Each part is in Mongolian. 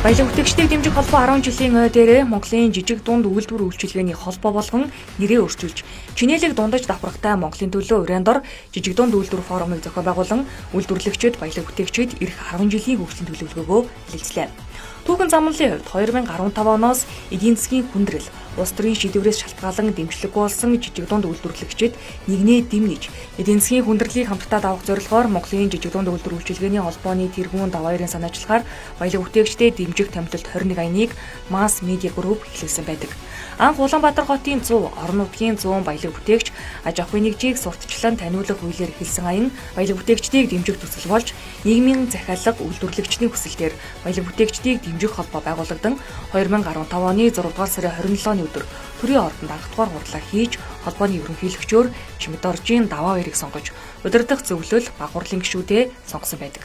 Баялаг бүтээгчдийг дэмжих холбоо 10 жилийн ой дээр Монголын жижиг дунд үйлдвэр үйлчилгээний холбоо болгон нэрээ өөрчилж, чинээлэг дундаж давхрагтай Монголын төлөө урьяндор жижиг дунд үйлдвэр форумыг зохион байгуулан үйлдвэрлэгчид, баялаг бүтээгчид эх 10 жилийн хөгжлийн төлөвлөгөөгөө хэлэлцлээ. Түүхэн замналын хувьд 2015 оноос эдийн засгийн хүндрэл, улс төрийн шийдвэрээс шалтгаалan дэмжлэггүй болсон жижиг дунд үйлдвэрлэгчид нэгнээ дэмнэж, эдийн засгийн хүндрэлийг хамтдаа давах зорилгоор Монголын жижиг дунд үйлдвэр үйлчилгээний холбооны тэргүүн даваарын санаачлахаар баялаг бүтээгчдэд дэмжих томилолт 21 аяныг Масс Медиа Групп эхлүүлсэн байдаг. Анх Улаанбаатар хотын 100, орон нутгийн 100 баялаг бүтээгч аж ахуйн нэгжийг сурталчлан таниулах хуулиар эхэлсэн аян баялаг бүтээгчдийг дэмжих төсөл болж, нийгмийн захиалга үйлдвэрлэгчдийн хүсэлтээр баялаг бүтээгчдийг дэмжих холбоо байгуулагдсан 2015 оны 6 дугаар сарын 27-ны өдөр төрийн ордонд анх дугаар хурлаа хийж, холбооны ерөнхийлөгчөөр Чимэд Оржийн даваа хоёрыг сонгож, удирдах зөвлөл баг хурлын гишүүдээ сонгосон байдаг.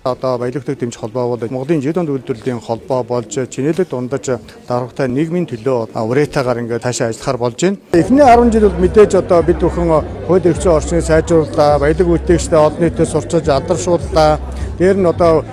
Одоо баялаг бүтээгчдийн дэмжих холбоо бол Монголын жижиг дунд үйлдвэрлэлийн холбоо болж, чинээлэг дундаж даргавтай нийгмийн төлөө урьяатаагаар ингээд таашаа ажиллахаар болж байна. Эхний 10 жил бол мэдээж одоо бид бүхэн хууль эрх зүйн орчныг сайжрууллаа, баялаг бүтээгчдэд олон нийтэд сурчилж алдаршууллаа. Дээр нь одоо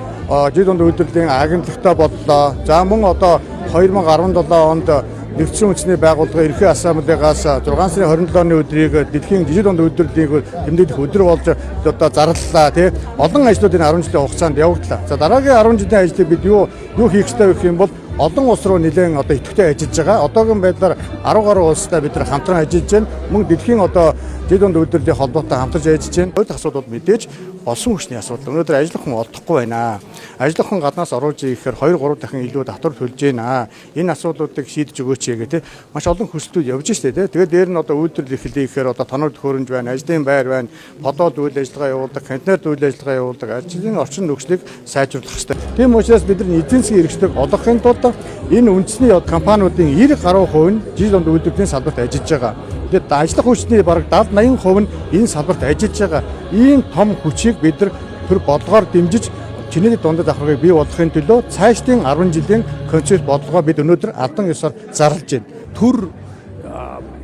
жижиг дунд үйлдвэрлэлийн агентлагтай боллоо. За мөн одоо 2017 онд Нэгдсэн үндэсний байгууллагын ерхий ассамблегаас 6 сарын 27-ны өдрийг дэлхийн жижиг дунд үйлдвэрлэлийг тэмдэглэх өдөр болж одоо зарлалаа тий. Олон ажлууд энэ 10 жилийн хугацаанд явагдлаа. За дараагийн 10 жилийн ажлыг бид юу хийх ёстой вэ гэх юм бол олон улс руу нэлээд одоо идэвхтэй ажиллаж байгаа. Одоогийн байдлаар 10 гаруй улстай бид нар хамтран ажиллаж байна. Мөн дэлхийн одоо жижиг дунд үйлдвэрлэлийн холбоотой хамтарч ажиллаж байна. Хоёр дахь асуудал бол мэдээж олсон хүчний асуудал. Өнөөдөр ажиллах хүн олдохгүй байна. Ажиллах хүн гаднаас оруулж ирэхээр 2-3 дахин илүү татвар төлж байна. Энэ асуудлуудыг шийдэж өгөөч гэх тийм маш олон хүсэлтүүд явж штэ тийм. Тэгээд дээр нь одоо үйлдвэрлэл эхлэе гэхээр одоо тоног төхөөрөмж байна, ажлын байр байна, подоод үйл ажиллагаа явуулдаг, контейнер үйл ажиллагаа явуулдаг, ажлын орчин нөхцөлийг сайжруулах хэрэгтэй. Тийм учраас бид нар эдийн засгийн эрхчлэг олгохын тулд энэ үндэсний компаниудын 90 гаруй хувь нь жижиг дунд үйлдвэрлэлийн салбарт ажиллаж байгаа. Тэгээд ажиллах хүчний бараг 70-80% нь энэ салбарт ажиллаж байгаа. Ийм том хүчийг бид нар төр бодлогоор дэмжиж чинэлэг дундад давхрагыг бий болгохын төлөө цаашдын 10 жилийн концепт бодлогоо бид өнөөдөр алдан ёсоор зарлаж байна. Төр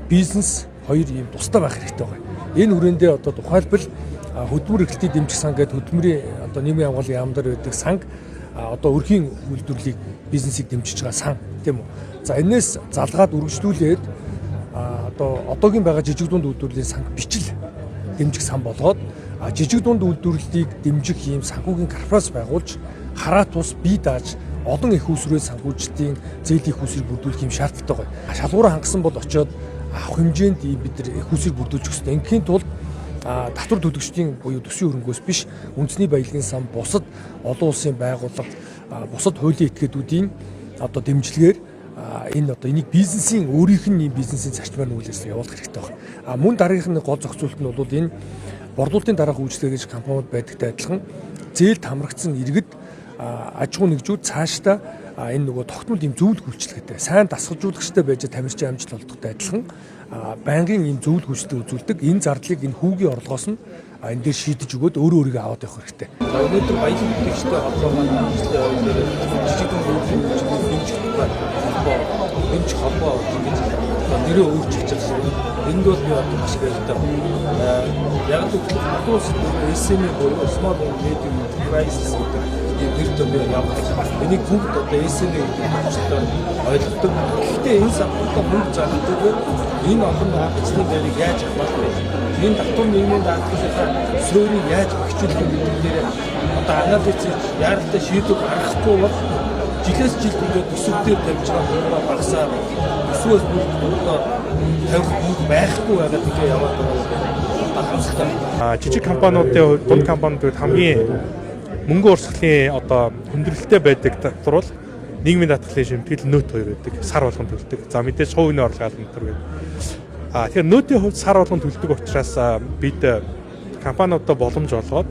бизнес хоёр ийм тусдаа байх хэрэгтэй байна. Энэ хүрээндээ одоо тухайлбал хөдөлмөр эрхлэлтийг дэмжих сан гэдэг хөдөлмөрийн одоо нийгмийн хамгааллын яамдар байдаг санг одоо өрхийн үйлдвэрлэлийг бизнесийг дэмжиж байгаа сан тийм үү. За энэс залгаад үргэлжлүүлээд одоо одоогийн байгаа жижиг дунд үйлдвэрлэлийн санг бичил дэмжих сан болгоод жижиг дунд үйлдвэрлэлийг дэмжих ийм санхүүгийн корпорац байгуулж хараа тус бие дааж олон их усрын санхүүжилтийн зээлийн их усрыг бүрдүүлэх юм шаардлагатай байна. Шалгуураа хангасан бол очоод авах хэмжээнд бид нар их усрыг бүрдүүлж өгөх ёстой. Ингийн тулд татвар төлөгчдийн буюу төсвийн хөрөнгөөс биш, үндэсний баялагын сан, бусад олон улсын байгууллага, бусад хуулийн этгээдүүдийн одоо дэмжлэгээр энэ одоо энийг бизнесийн өөрийнх нь бизнесийн зарчмаар нүүлээс явуулах хэрэгтэй байна. Мөн дараагийнх нь гол зохицуулт нь бол энэ борлуулалтын дараах үйлчлэг гэж компаниуд байдагтай адилхан зээлд хамрагдсан иргэд аж ахуй нэгжүүд цаашдаа энэ нөгөө тогтмол ийм зөвлөх үйлчлэгтэй сайн дасгалжуулагчтай байж тамирчин амжилт олдохтой адилхан байнгын ийм зөвлөх үйлчлэг үзүүлдэг. Энэ зардлыг энэ хүүгийн орлогоос нь энэ дээр шийдэж өгөөд өөрийгөө аваад явах хэрэгтэй. Өнөөдөр баялаг бүтээгчтэй холбоо маань жижиг дунд үйлдвэрлэлийг дэмжих холбоо гэж нэрээ өөрчилж байгаа. Энд бол би маш баяртай байна. Яг л олон улсад SME буюу Small and Medium Enterprises гэдэг нэр томьёо явуулдаг. Энийг бүгд одоо SME гэдэг нэрээр ойлгодог. Гэхдээ энэ санхүүгийн мөнгө зарладаг энэ олон ажлын байрыг яаж авах вэ? Энэ татвар нийгмийн даатгалынхаа суурийг яаж багцуулах вэ гэдэг дээр одоо анализ яаралтай шийдвэр гаргахгүй бол жилээс жилд ингээд төсөвдөр тавьж байгаа багасаа эсвэл одоо тавих мөнгө байхгүй байгаад тэгээ яваад байгаа харамсалтай. Жижиг компаниудын хувьд дунд компаниуд хамгийн мөнгө урсгалын одоо хүндрэлтэй байдаг татвар бол нийгмийн даатгалын шимтгэл нөт хоёр байдаг. Сар болгон төлдөг. За мэдээж хувийн орлогын албан татвар гэдэг. Тэгэхээр нөтийн хувьд сар болгон төлдөг учраас бид компаниудад боломж олгоод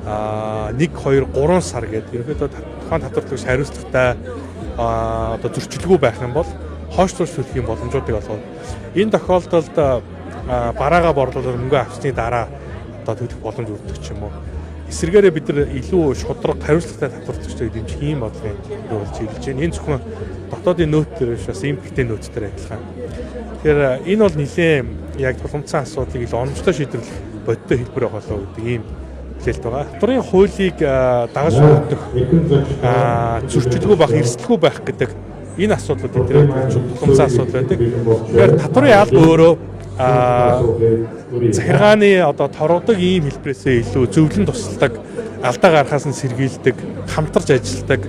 1, 2, 3 сар гэдэг ерөнхийдөө тухайн татвар төлөгч хариуцлагатай одоо зөрчилгүй байх юм бол хойш турш төлөх боломжуудыг олгоод энэ тохиолдолд бараагаа борлуулаад мөнгө авсны дараа одоо төлөх боломж өгдөг ч юм уу. Эсвэргээрээ бид нар илүү шудраг хариуцлагатай татвар төлөгчдийг дэмжих ийм бодлогын явуулж хэлж байна. Энэ зөвхөн дотоодын нөт төр биш бас импортын нөт төр адилхан. Тэгэхээр энэ бол нэлээд яг тулгымцсан асуудлыг илүү оновчтой шийдвэрлэх бодиттой хэлбэр болоо гэдэг ийм зээлт байгаа. Татврын хуулийг дагаж хүргэх зөрчилгүй байх, эрсдэлгүй байх гэдэг энэ асуудлууд эдгээр тулгымцсан асуудал байдаг. Тэгэхээр татврын алба өөрөө захиргааны одоо торгодог ийм хэлбэрээсээ илүү зөвлөн тусалдаг, алдаа гарахаас нь сэргийлдэг, хамтарч ажилладаг,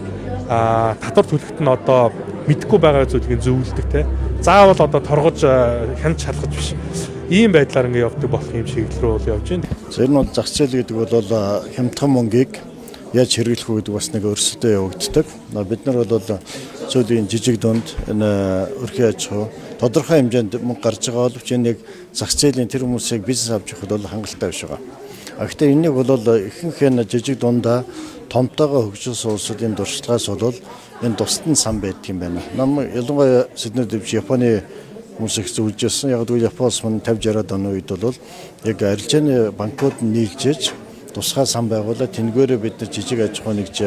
татвар төлөхт нь одоо мэдэхгүй байгаа зүйлийг зөвлөдөг те. Заавал одоо торгож хянаж шалгаж биш. Ийм байдлаар ингэ явдаг болох юм чиглэл рүү бол явж байна. Тэр нь зах зээл гэдэг бол хямдхан мөнгийг яаж хэрэглэх үү гэдэг бас нэг өрсөлдөд явагддаг. Бид нар бол сүүлийн жижиг дунд энэ өрхийн аж ахуй тодорхой хэмжээнд мөнгө гарч байгаа боловч энэ яг зах зээлийн тэр хүмүүсийг бизнес авч явахд бол хангалттай биш байгаа. Гэхдээ энийг бол ихэнх нь жижиг дундаа томтойгоо хөгжүүлсэн улсуудын туршлагаас бол энэ тусад нь сан байдаг юм байна. Ялангуяа Сидней дэвш Японы хүмүүс их зөвлөжсэн. Яг л Японоос 50-60-аад оны үед бол яг арилжааны банкуд нийлжээж тусгай сан байгуулаад тэнгээрээ бид нар жижиг аж ахуй нэгж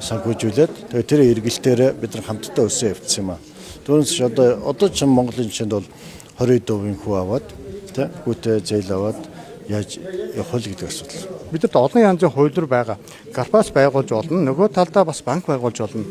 санхүүжүүлээд тэгээ тэр эргэлтээр бид нар хамтдаа өсөө явуулсан юм аа. Түүнээс одоо ч Монголын жишээнд бол 20% хүү аваад тий хүүтэй зээл аваад яаж явах вэ гэдэг асуудал. Бидэд олон янзын хувилбар байгаа. Карпас байгуулж болно. Нөгөө талдаа бас банк байгуулж болно.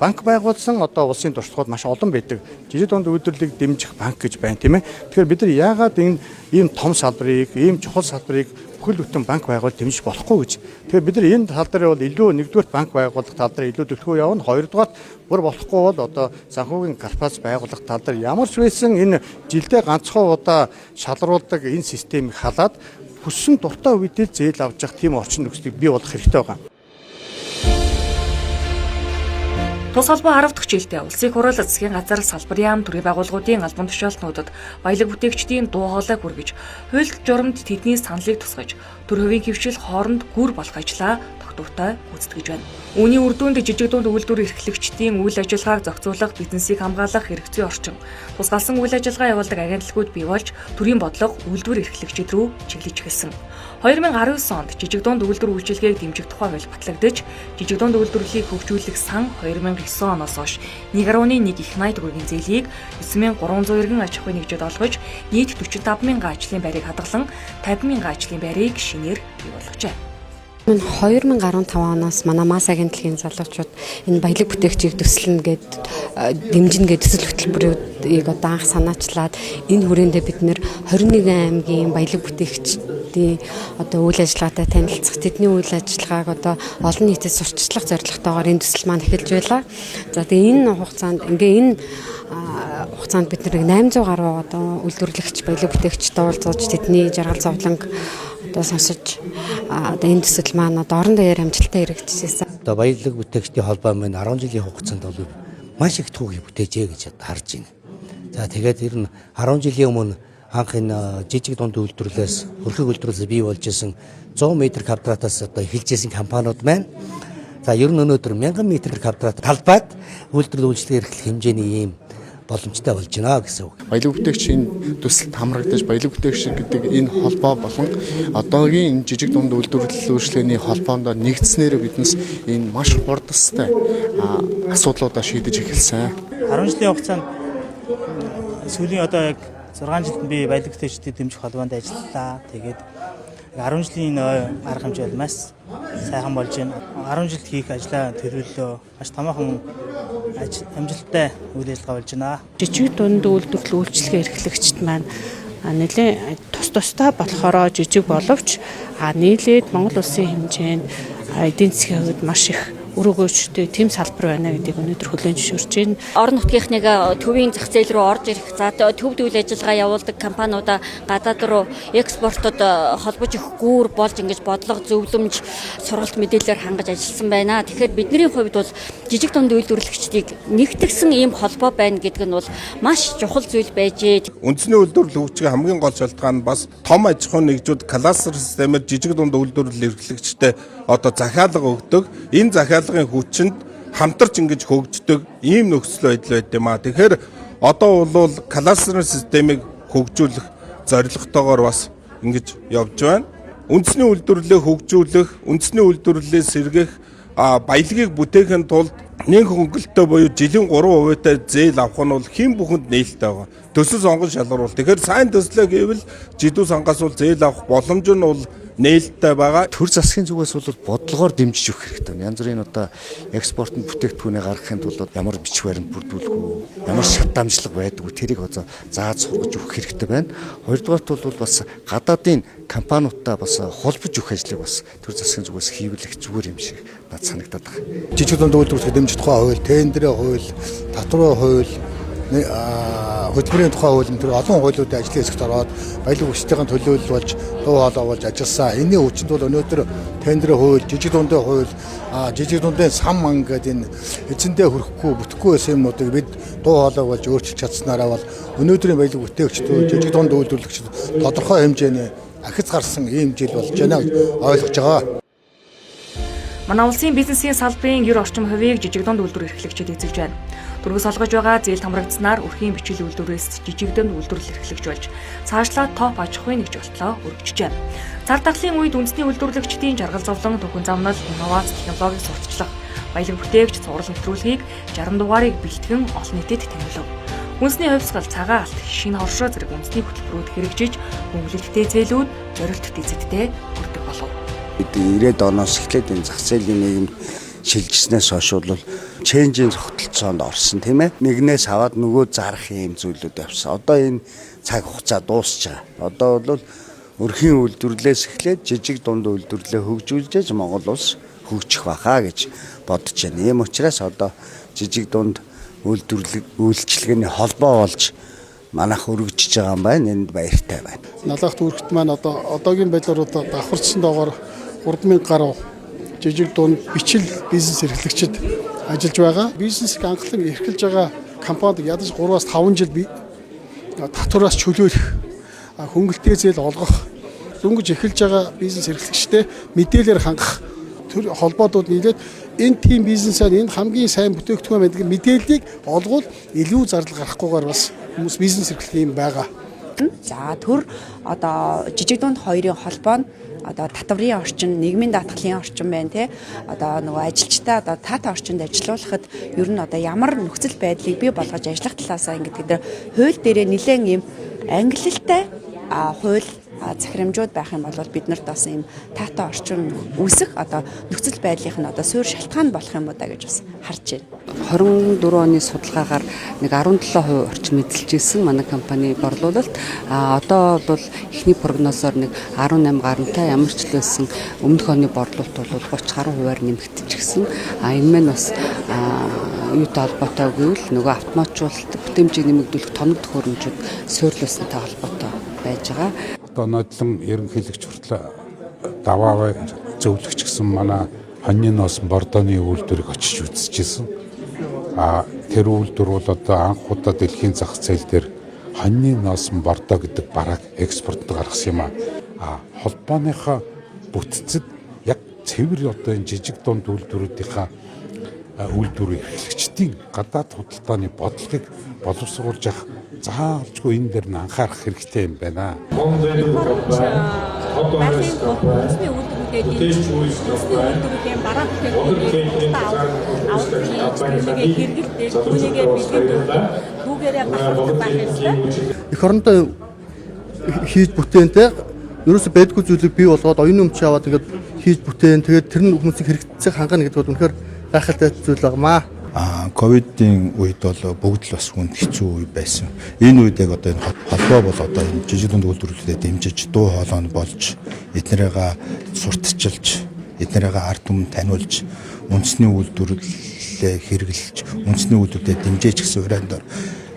Банк байгуулсан одоо улсын туршлагууд маш олон байдаг. Жижиг дунд үйлдвэрлэлийг дэмжих банк гэж байна, тийм ээ. Тэгэхээр бид нар яагаад энэ ийм том салбарыг, ийм чухал салбарыг бүхэл бүтэн банк байгуул дэмжих болохгүй гэж. Тэгэхээр бид нар энэ тал дээр бол илүү нэгдүгээр банк байгуулах тал дээр илүү төлхөө явна. Хоёрдугаар бүр болохгүй бол одоо санхүүгийн карпас байгуулах тал дээр ямар ч байсан энэ жилдээ ганцхан удаа шалруулдаг энэ системийг халаад хүссэн дуртай үедээ зээл авч явах тийм орчин нөхцөлийг бий болох хэрэгтэй байгаа. Тус холбоо 10 дахь жилдээ улсын хурал засгийн газар салбарын яам төрийн байгууллагуудын албан тушаалтнуудад баялаг бүтээгчдийн дуу хоолойг хүргэж, хууль журамд тэдний саналыг тусгаж, төр хувийн хөвшил хооронд гүр болох ажлаа тогтвортой гүйцэтгэж байна. Үүний үр дүнд жижиг дунд үйлдвэр эрхлэгчдийн үйл ажиллагааг зохицуулах, бизнесийг хамгаалах хэрэгцээ орчин, тусгаалсан үйл ажиллагаа явуулдаг агентлагууд бий болж, төрийн бодлого үйлдвэр эрхлэгчид рүү чиглэж эхэлсэн. 2019 онд жижиг дунд үйлдвэр үйлчилгээг дэмжих тухай хууль батлагдаж, жижиг дунд үйлдвэрлэлийг хөгжүүлэх сан 2009 оноос хойш 1.1 их 80 төгрөгийн зээлийг 9300 иргэн аж ахуйн нэгжид олгож, нийт 45,000 ажлын байрыг хадгалан 50,000 ажлын байрыг шинээр бий болгожээ. 2015 оноос манай МАС агентлагийн залуучууд энэ баялаг бүтээгчийг төсөлнө гэд дэмжинэ гэд төсөл хөтөлбөрийг одоо анх санаачлаад энэ хүрээндээ бид нэр 21 аймгийн баялаг бүтээгчдийн одоо үйл ажиллагаатай танилцах, тэдний үйл ажиллагааг одоо олон нийтэд сурталчлах зорилготойгоор энэ төсөл маань эхэлж байлаа. За тэгээ энэ хугацаанд энэ хугацаанд бид нэг 800 гаруй одоо үйлдвэрлэгч баялаг бүтээгчтэй уулзаж тэдний жаргал зовлонг одоо сонсож одоо энэ төсөл маань одоо орон даяар амжилттай хэрэгжижсэн. Одоо баялаг бүтээгчдийн холбоо маань 10 жилийн хугацаанд бол маш их түүхийг бүтээжээ гэж харж байна. За тэгээд ер нь 10 жилийн өмнө анх энэ жижиг дунд үйлдвэрлэлээс хөрхөг үйлдвэрлэлээс бий болж исэн 100 м квадратаас одоо эхэлжсэн компаниуд маань за ер нь өнөөдөр 1000 м квадрат талбайд үйлдвэрлэл үйлчлэгээ эрхлэх хэмжээний ийм боломжтой болж байна гэсэн үг. Баялаг бүтээгчийн төсөлд хамрагдаж баялаг бүтээгч гэдэг энэ холбоо болон одоогийн энэ жижиг дунд үйлдвэрлэл үйлчлэгээний холбоонд нэгдснээр биднес энэ маш хурдастай асуудлуудаа шийдэж эхэлсэн. 10 жилийн хугацаанд сүүлийн одоо яг 6 жилд би баялаг бүтээгчдийн дэмжих холбоонд ажиллалаа. Тэгээд 10 жилийн арга хэмжээ бол маш сайхан болж байна. 10 жилд хийх ажлаа төрөлөө маш томоохон амжилттай үйл ажиллагаа болж байна. Жижиг дунд үйлдвэрлэл үйлчлэгээ эрхлэгчид маань нэлээд тусдаа болохоор жижиг боловч нийлээд Монгол улсын хэмжээнд эдийн засгийн хувьд маш их үр өгөөжтэй тийм салбар байна гэдгийг өнөөдөр хүлээн зөвшөөрч байна. Орон нутгийнхныг төвийн зах зээл рүү орж ирэх, за төвд үйл ажиллагаа явуулдаг компаниудаа гадаад руу экспортод холбож өгөх гүүр болж ингэж бодлого зөвлөмж сургалт мэдээлэлээр хангаж ажилласан байна. Тэгэхээр бидний хувьд бол жижиг дунд үйлдвэрлэгчдийг нэгтгэсэн ийм холбоо байна гэдэг нь бол маш чухал зүйл байжээ. Үндэсний үйлдвэрлэл хөгжихийн хамгийн гол шалтгаан нь бас том аж ахуйн нэгжүүд кластер системээр жижиг дунд үйлдвэрлэл эрхлэгчтэй одоо захиалга өгдөг. Энэ захиалгын хүчинд хамтарч ингэж хөгждөг ийм нөхцөл байдал байд юм а. Тэгэхээр одоо бол кластер системийг хөгжүүлэх зорилготойгоор бас ингэж явж байна. Үндэсний үйлдвэрлэлээ хөгжүүлэх, үндэсний үйлдвэрлэлээ сэргээх, баялагийг бүтээхийн тулд нэг хөнгөлөлтөй буюу жилийн 3%-тай зээл авах нь бол хэн бүхэнд нээлттэй байгаа. Төсөл сонгон шалгаруул. Тэгэхээр сайн төслөө гэвэл жидүү сангаас бол зээл авах боломж нь бол нээлттэй байгаа. Төр засгийн зүгээс бол бодлогоор дэмжиж өгөх хэрэгтэй. Янз бүрийн одоо экспортын бүтээгдэхүүнээ гаргахын тулд ямар бичих баримт бүрдүүлэх үү, ямар шат дамжлага байдаг үү, тэрийг одоо зааж сургаж өгөх хэрэгтэй байна. Хоёрдугаарт бол бас гадаадын компаниудтай бас холбож өгөх ажлыг бас төр засгийн зүгээс хийвлэх зүгээр юм шиг надад санагдаад байна. Жижиг дунд үйлдвэрлэлд дэмжих тухай хууль, тендерийн хууль, татварын хууль, хөтөлбөрийн тухай хууль энэ олон хуулиудын ажлын хэсэгт ороод баялаг хүчтэйгийн төлөөлөл болж дуу хоолой болж ажилласан. Энэний хүчинд бол өнөөдөр тендерийн хууль, жижиг дундын хууль, жижиг дундын сан ман гэдэг энэ эзэндээ хүрэхгүй бүтэхгүй байсан юмнуудыг бид дуу хоолой болж өөрчилж чадсанараа бол өнөөдрийн баялаг бүтээгчдүүд, жижиг дунд үйлдвэрлэгчид тодорхой хэмжээний ахиц гарсан ийм жил болж байна гэж ойлгож байгаа. Манай улсын бизнесийн салбарын 90 орчим хувийг жижиг дунд үйлдвэр эрхлэгчид эзэлж байна. Дөрвөөс олгож байгаа зээл хамрагдсанаар өрхийн бичил үйлдвэрээс жижиг дунд үйлдвэрлэл эрхлэгч болж цаашлаад топ аж ахуйн нэгж болтлоо өргөжж байна. Цар тахлын үед үндэсний үйлдвэрлэгчдийн жаргал зовлон, түүхэн замнал, инновац технологиг сурталчлах, баялаг бүтээгч, цуврал нэвтрүүлгийг 60 дугаарыг бэлтгэн олон нийтэд танилцав. Үндэсний хувьсгал, цагаалт, шинэ хоршоо зэрэг үндэсний хөтөлбөрүүд хэрэгжиж, хөнгөлөлттэй зээлүүд зорилттой эзэдтэй хүрдэг болов. 90-ад оноос эхлээд энэ зах зээлийн нийгэм шилжснээс хойш бол ченжийн тогтолцоонд орсон тийм ээ. Нэгнээс аваад нөгөө зарах юм зүйлүүд явсан. Одоо энэ цаг хугацаа дуусчаа. Одоо бол өрхийн үйлдвэрлэлээс эхлээд жижиг дунд үйлдвэрлэлээ хөгжүүлж Монгол улс хөгжих байхаа гэж бодож байна. Ийм учраас одоо жижиг дунд үйлчлэгээний холбоо болж манайх өргөжж байгаа юм байна. Энд баяртай байна. Налахт үргэлт маань одоогийн байдлаар давхарчсан доогоор 3000 гаруй жижиг дунд бичил бизнес эрхлэгчид ажиллаж байгаа. Бизнесийг анхлан эрхэлж байгаа компанид ядаж 3-аас 5 жил татвараас чөлөөлөх, хөнгөлөлттэй зээл олгох, дөнгөж эхэлж байгаа бизнес эрхлэгчтэй мэдээлэлээр хангах төр холбоодууд нийлээд энэ тийм бизнесээр энэ хамгийн сайн бүтээгдэхүүн байдаг мэдээллийг олгуул илүү зардал гарахгүйгээр бас хүмүүс бизнес эрхлэх юм байгаа. За төр одоо жижиг дунд хоёрын холбоо нь одоо татварын орчин, нийгмийн даатгалын орчин байна те. Одоо нөгөө ажилчтай одоо таатай орчинд ажиллуулахад ер нь одоо ямар нөхцөл байдлыг бий болгож ажиллах талаасаа ингээд тэр хууль дээрээ нэлээд юм ангиллалтай хууль захирамжууд байх юм бол бид нарт бас ийм таатай орчин үүсэх одоо нөхцөл байдлынх нь одоо суурь шалтгаан болох юм уу да гэж бас харж байна. 24 оны судалгаагаар нэг 17% орчим эзэлжсэн манай компани борлуулалт одоо бол эхний прогнозоор нэг 18 гарантай ямар ч л байсан өмнөх оны борлуулалт бол 30 гаруй хувиар нэмэгдчихсэн. Энэ мань бас юутай холбоотой гэвэл нөгөө автоматжуулалт бүтэмжийг нэмэгдүүлэх тоног төхөөрөмжүүд суйрлуулсантай холбоотой байж байгаа. Одоо нодлон ерөнхийлөгч хүртэл даваа зөвлөгч гэсэн манай хоньны ноос бордооны үйлдвэрийг очиж үзчихсэн. Тэр үйлдвэр бол одоо анх удаа дэлхийн зах зээл дээр хоньны ноос бордоо гэдэг барааг экспортод гаргасан юм аа. Холбооныхоо бүтцэд яг цэвэр одоо энэ жижиг дунд үйлдвэрүүдийнхаа үйлдвэр эрхлэгчдийн гадаад худалдааны бодлогыг боловсруулж явах заавалжгүй энэ дээр нь анхаарах хэрэгтэй юм байна. Эх орондоо хийж бүтээнтэй ерөөсө байдгүй зүйлийг бий болгоод оюуны өмч аваад ингээд хийж бүтээн тэгээд тэр нь хүмүүсийг хэрэгцээг хангана гэдэг бол үнэхээр гайхалтай зүйл байгаамаа. Ковидын үед бол бүгд л бас хүнд хэцүү үе байсан. Энэ үед яг одоо энэ холбоо бол одоо энэ жижиг дунд үйлдвэрлэлээр дэмжиж дуу хоолойнд болж эднэрийг сурталчилж, эднэрийг ард түмэнд таниулж, үндэсний үйлдвэрлэлээ хэрэглэж, үндэсний үйлдвэрлэлээр дэмжиж гэсэн урайнд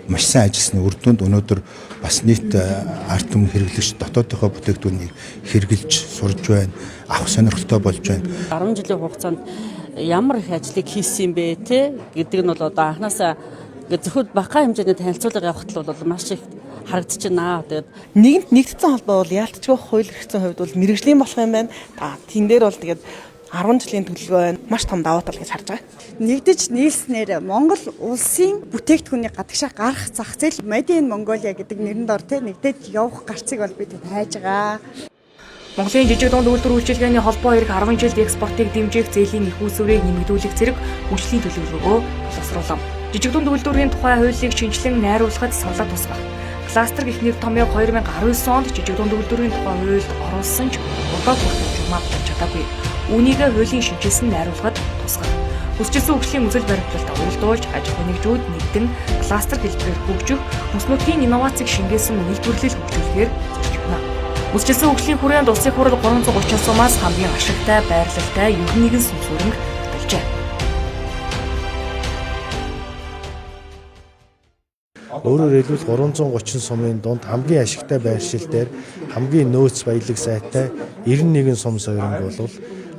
маш сайн ажилласны үр дүнд өнөөдөр бас нийт ард түмэн хэрэглэгч дотоодынхоо бүтээгдэхүүнийг хэрэглэж сурж байна, авах сонирхолтой болж байна. 10 жилийн хугацаанд ямар их ажлыг хийсэн юм бэ те гэдэг нь бол одоо анханасаа зөвхөн бага хэмжээний танилцуулга явахт л бол маш их харагдаж байна. Тэгээд нэгэнт нэгдсэн холбоо бол яалтчгүй хууль эрхцэн хувьд бол мэрэгжлийн болох юм байна. Тэн дээр бол тэгээд 10 жилийн төлөвлөгөө байна. Маш том давуу тал гэж харж байгаа. Нэгдэж нийлснээр Монгол улсын бүтээгдэхүүний гадагшаа гарах зах зээл Made in Mongolia гэдэг нэрэнд ор те нэгдэж явах гарцыг бол бид хайж байгаа. Монголын жижиг дунд үйлдвэр үйлчилгээний холбоо эрх 10 жилд экспортыг дэмжих зээлийн их усүрийг нэмэгдүүлэх зэрэг хүчлийн төлөвлөгөөгөө боловсруулав. Жижиг дунд үйлдвэрийн тухай хуулийг шинжилэн найруулахад саналаа тусгах. Кластер гэх нэр томьёог 2019 онд жижиг дунд үйлдвэрийн тухай хуульд оруулсан ч одоо хүртэл журмаа болж чадаагүй. Үүнийг хуулийн шинжилсэн найруулгад тусгав. Хүсчилсэн хөгжлийн үзэл баримтлалд уялдуулж аж ахуй нэгжүүд нэгдэн кластер хэлбэрээр хөгжих, хүнс нутгийн инновацийг шингээсэн үйлдвэрлэл хөгжүүлэхээр зорж байна. Хүсчилсэн хөгжлийн хүрээнд улсын хурал 330 сумаас хамгийн ашигтай, байрлалтай 91 сум сүрэнг төлжээ. Өөрөөр хэлбэл 330 сумын дунд хамгийн ашигтай байршил дээр хамгийн нөөц баялаг сайтай 91 сум сууринг бол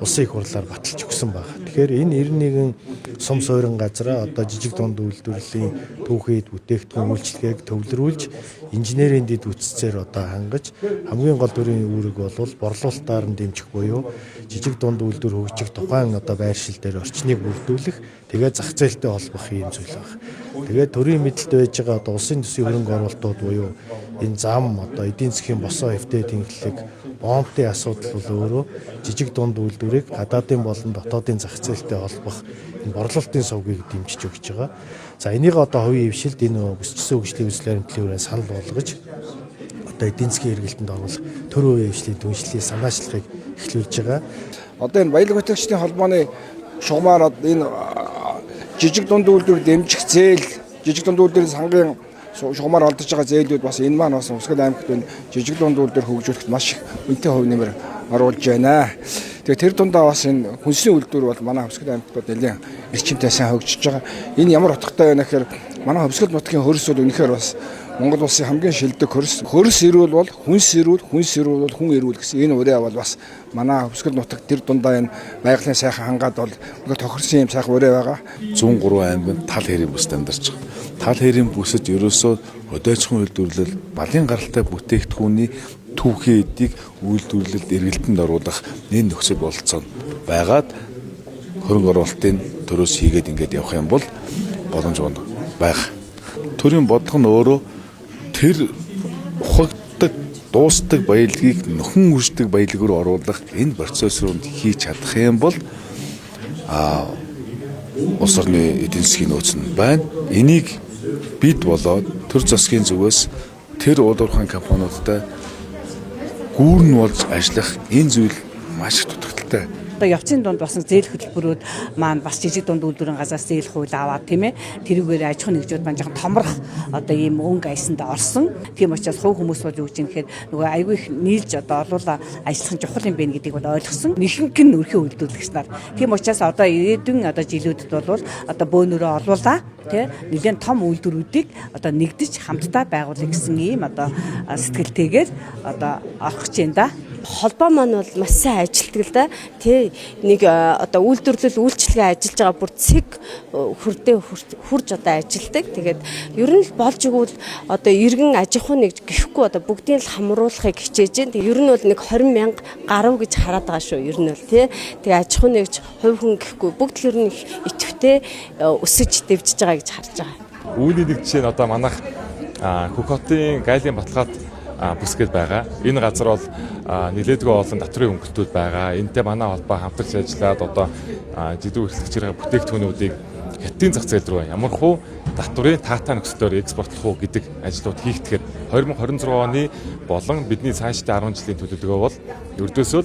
улсын их хурлаар баталж өгсөн байна. Тэгэхээр энэ 91 сум суурин газраа одоо жижиг дунд үйлдвэрлэлийн түүхийд бүтээгдэхүүн үйлчлэгийг төвлөрүүлж инженерийн дэд үтцээр одоо хангаж хамгийн гол дүрийн үүрэг бол борлуулалтаар нь дэмжих буюу жижиг дунд үйлдвэр хөгжих тухайн одоо байршил дээр орчныг бүрдүүлэх тэгээд зах зээлтэй холбох юм зүйл байна. Тэгээд төрийн мэдэлд байж байгаа одоо улсын төсвийн хөрөнгө оруулалтууд буюу энэ зам одоо эдийн засгийн босоо хэвтээ тэнхлэг бомбын асуудал бол өөрөө жижиг дунд үйлдвэрийг гадаадын болон дотоодын зах зээлтэй холбох энэ борлуулалтын сувгийг дэмжиж өгч байгаа. За энийг одоо хувийн хвшилд энэ бүсчсэн хөгжлийн үзэл баримтлалын хүрээнд санал болгож одоо эдийн засгийн эргэлтэнд оруулах төр хувийн хвшлийн түншлэлийн санаачлагыг эхлүүлж байгаа. Одоо энэ баялаг бүтээгчдийн холбооны шугамаар энэ жижиг дунд үйлдвэр дэмжих зээл, жижиг дунд үйлдвэрийн сангийн шугамаар олдож байгаа зээлүүд бас энэ маань бас Хувьсгал аймагт энэ жижиг дунд үйлдвэр хөгжүүлэхэд маш их үнэтэй хувь нэмэр оруулж байна. Тэгээ тэр дундаа бас энэ хүнсний үйлдвэр бол манай Хувьсгал аймагт нэлээд эрчимтэй сайн хөгжиж байгаа. Энэ ямар утгатай байна гэхээр манай Хувьсгал нутгийн хөрс бол үнэхээр бас Монгол улсын хамгийн шилдэг хөрс. Хөрс ирүүл бол хүнс ирүүл, хүнс ирүүл бол хүн ирүүл гэсэн энэ үрээ бол бас манай Хувьсгал нутаг тэр дундаа энэ байгалийн сайхан хангаад бол тохирсон юм сайхан үрээ байгаа. 103 аймагт тал хэрийн бүс амьдарч байгаа. Тал хэрийн бүсэд ерөөсөө хөдөөцхөн үйлдвэрлэл, балын гаралтай бүтээгдэхүүний түүхий эдийг үйлдвэрлэлд эргэлтэнд оруулах энэ нөхцөл бололцоо байгаад хөрөнгө оруулалтын төрөөс хийгээд ингээд явах юм бол боломж байгаа. Төрийн бодлого нь өөрөө тэр ухагддаг, дуустдаг баялагийг нөхөн үрждэг баялаг руу оруулах энэ процесс руу хийж чадах юм бол улс орны эдийн засгийн нөөц нь байна. Энийг бид болоод төр засгийн зүгээс тэр уулуурхан компаниудтай гүүрэн болж ажиллах энэ зүйл маш их дутагдaltaй. Одоо явцын дунд басан зээл хөтөлбөрүүд маань бас жижиг дунд үйлдвэрийн газраас зээл хууль аваад тийм ээ тэрүүгээр аж ахуйн нэгжүүд маань жоохон томрох одоо ийм өнгө аясанд орсон. Тийм учраас хувь хүмүүс бол юу гэж юм гэхээр нөгөө айгүй их нийлж одоо олуулаа ажиллах нь чухал юм байна гэдгийг бол ойлгосон. Нэхэнх нь өрхийн үйлдвэрлэгч нар. Тийм учраас одоо ирээдүйн одоо жилүүдэд бол одоо бөөнөрөө олуулаа тий нэгэн том үйлдвэрүүдийг одоо нэгдэж хамтдаа байгуулах гэсэн ийм одоо сэтгэлтэйгээр одоо орох гэж байна да. Холбоо маань бол маш сайн ажилтдаг л да. Тэ нэг одоо үйлдвэрлэл үйлчлэгээ ажиллаж байгаа бүр цэг хүрдээ хурж одоо ажилтдаг. Тэгээд ер нь л болж игэл одоо иргэн аж ахуй нэг гэхгүй одоо бүгдийг л хамруулахыг хичээж байна. Тэгээд ер нь бол нэг 20,000 гаруй гэж хараад байгаа шүү. Ер нь бол тий. Тэгээд аж ахуй нэгж хувь хүн гэхгүй бүгд л ер нь идэвхтэй өсөж дэвжиж байгаа гэж харж байгаа. Үүний нэг жишээ нь одоо манайх Кокотын гайлын баталгаад бүсгээд байгаа. Энэ газар бол нэлээдгүй олон татврын хөнгөлтүүд байгаа. Энтэй манай холбоо хамтарч ажиллаад одоо жидүү эрхлэгчийн бүтээгдэхүүнүүдийг хятадын зах зээл рүү ямар хуу татврын таатай нөхцлөөр экспортлох уу гэдэг ажлууд хийгдэхээр 2026 оны болон бидний цаашдын 10 жилийн төлөвлөгөө бол ердөөсөө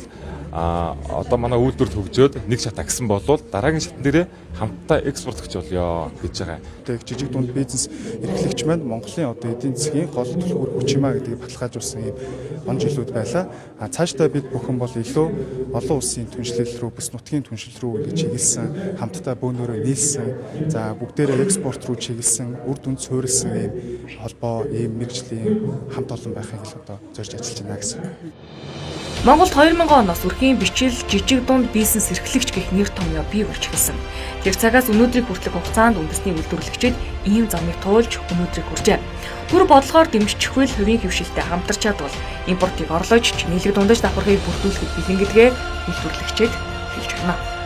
одоо манай үйлдвэрт хөгжөөд нэг шат агсан болвол дараагийн шатн дээрээ хамтдаа экспортлогч болёо гэж байгаа. Тэгээд жижиг дунд бизнес эрхлэгч маань Монголын одоо эдийн засгийн гол түлхүүр хүч юмаа гэдгийг баталгаажуулсан юм он жилүүд байлаа. Цаашдаа бид бүхэн бол илүү олон улсын түншлэл рүү, бүс нутгийн түншлэл рүү ингэж чиглэсэн, хамтдаа бөөнөрөө нийлсэн, за бүгдээрээ экспорт руу чиглэсэн, үр дүнд суурилсан ийм холбоо, ийм мэргэжлийн хамт олон байхыг л одоо зорж ажиллаж байна гэсэн. Монголд 2000 оноос үрхийн бичил жижиг дунд бизнес эрхлэгч гэх нэр томьёо бий болж эхэлсэн. Тэр цагаас өнөөдрийг хүртэлх хугацаанд үндэсний үйлдвэрлэгчид ийм замыг туулж өнөөдрийг хүржээ. Түр бодлогоор дэмжчихвэл хувийн хвшилтэд хамтарч чадвал импортыг орлож чинэлэг дундаж давхаргыг бүрдүүлэхэд бэлэн гэдгээ үйлдвэрлэгчид хэлж байна.